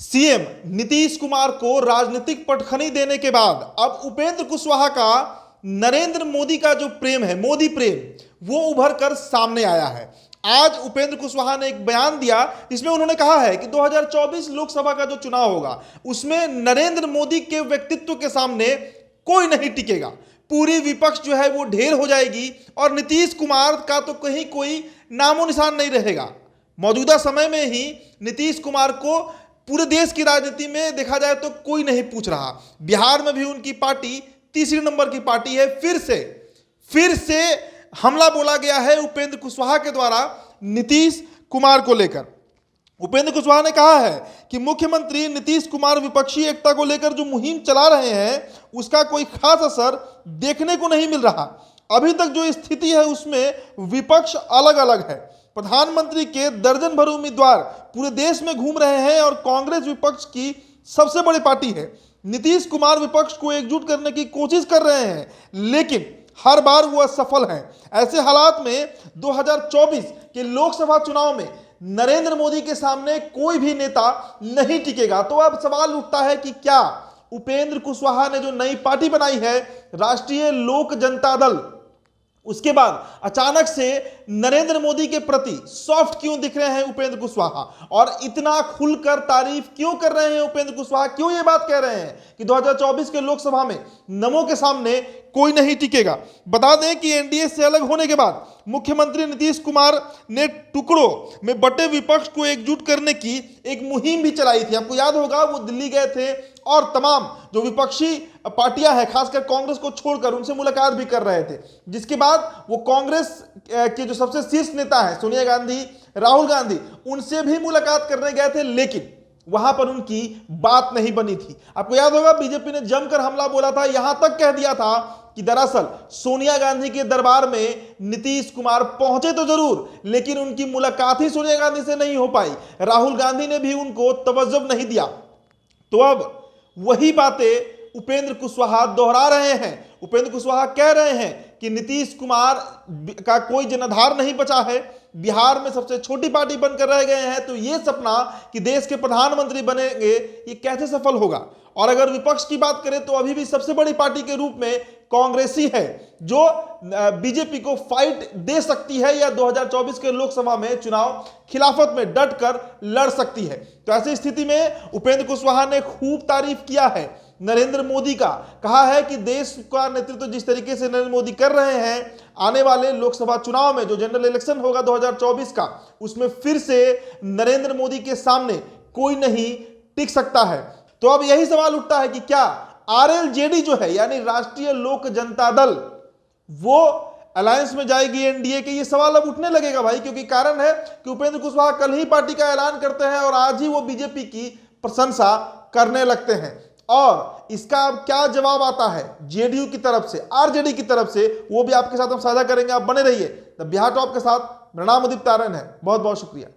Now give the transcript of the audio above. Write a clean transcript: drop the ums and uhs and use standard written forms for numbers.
CM Nitish Kumar को राजनीतिक पटखनी देने के बाद अब उपेंद्र कुशवाहा का नरेंद्र मोदी का जो प्रेम है, मोदी प्रेम, वो उभर कर सामने आया है। आज उपेंद्र कुशवाहा ने एक बयान दिया जिसमें उन्होंने कहा है कि 2024 लोकसभा का जो चुनाव होगा उसमें नरेंद्र मोदी के व्यक्तित्व के सामने कोई नहीं टिकेगा। पूरी विपक्ष जो है वो ढेर हो जाएगी और नीतीश कुमार का तो कहीं कोई नामो निशान नहीं रहेगा। मौजूदा समय में ही नीतीश कुमार को पूरे देश की राजनीति में देखा जाए तो कोई नहीं पूछ रहा। बिहार में भी उनकी पार्टी तीसरे नंबर की पार्टी है। फिर से हमला बोला गया है उपेंद्र कुशवाहा के द्वारा नीतीश कुमार को लेकर। उपेंद्र कुशवाहा ने कहा है कि मुख्यमंत्री नीतीश कुमार विपक्षी एकता को लेकर जो मुहिम चला रहे हैं उसका कोई खास असर देखने को नहीं मिल रहा। अभी तक जो स्थिति है उसमें विपक्ष अलग अलग है। प्रधानमंत्री के दर्जन भर उम्मीदवार पूरे देश में घूम रहे हैं और कांग्रेस विपक्ष की सबसे बड़ी पार्टी है। नीतीश कुमार विपक्ष को एकजुट करने की कोशिश कर रहे हैं लेकिन हर बार वो असफल हैं। ऐसे हालात में 2024 के लोकसभा चुनाव में नरेंद्र मोदी के सामने कोई भी नेता नहीं टिकेगा। तो अब सवाल उठता है कि क्या उपेंद्र कुशवाहा ने जो नई पार्टी बनाई है राष्ट्रीय लोक जनता दल, उसके बाद अचानक से नरेंद्र मोदी के प्रति सॉफ्ट क्यों दिख रहे हैं उपेंद्र कुशवाहा और इतना खुलकर तारीफ क्यों कर रहे हैं उपेंद्र कुशवाहा? क्यों ये बात कह रहे हैं कि 2024 के लोकसभा में नमो के सामने कोई नहीं टिकेगा? बता दें कि एनडीए से अलग होने के बाद मुख्यमंत्री नीतीश कुमार ने टुकड़ों में बटे विपक्ष को एकजुट करने की एक मुहिम भी चलाई थी। आपको याद होगा वो दिल्ली गए थे और तमाम जो विपक्षी पार्टियां हैं खासकर कांग्रेस को छोड़कर उनसे मुलाकात भी कर रहे थे, जिसके बाद वो कांग्रेस के जो सबसे शीर्ष नेता है सोनिया गांधी, राहुल गांधी, उनसे भी मुलाकात करने गए थे लेकिन वहां पर उनकी बात नहीं बनी थी। आपको याद होगा बीजेपी ने जमकर हमला बोला था, यहां तक कह दिया था कि दरअसल सोनिया गांधी के दरबार में नीतीश कुमार पहुंचे तो जरूर लेकिन उनकी मुलाकात ही सोनिया गांधी से नहीं हो पाई। राहुल गांधी ने भी उनको तवज्जो नहीं दिया। तो अब वही बातें उपेंद्र कुशवाहा दोहरा रहे हैं। उपेंद्र कुशवाहा कह रहे हैं कि नीतीश कुमार का कोई जनाधार नहीं बचा है, बिहार में सबसे छोटी पार्टी बनकर रह गए हैं, तो ये सपना कि देश के प्रधानमंत्री बनेंगे ये कैसे सफल होगा? और अगर विपक्ष की बात करें तो अभी भी सबसे बड़ी पार्टी के रूप में कांग्रेस ही है जो बीजेपी को फाइट दे सकती है या 2024 के लोकसभा में चुनाव खिलाफत में डट कर लड़ सकती है। तो ऐसी स्थिति में उपेंद्र कुशवाहा ने खूब तारीफ किया है नरेंद्र मोदी का। कहा है कि देश का नेतृत्व जिस तरीके से नरेंद्र मोदी कर रहे हैं, आने वाले लोकसभा चुनाव में जो जनरल इलेक्शन होगा 2024 का, उसमें फिर से नरेंद्र मोदी के सामने कोई नहीं टिक सकता है। तो अब यही सवाल उठता है कि क्या आरएलजेडी जो है यानी राष्ट्रीय लोक जनता दल वो अलायंस में जाएगी एनडीए के? ये सवाल अब उठने लगेगा भाई, क्योंकि कारण है कि उपेंद्र कुशवाहा कल ही पार्टी का ऐलान करते हैं और आज ही वो बीजेपी की प्रशंसा करने लगते हैं। और इसका अब क्या जवाब आता है जेडीयू की तरफ से, आरजेडी की तरफ से, वो भी आपके साथ हम साझा करेंगे। आप बने रहिए द बिहार टॉप के साथ। मेरा नाम उदित तारण है। बहुत बहुत शुक्रिया।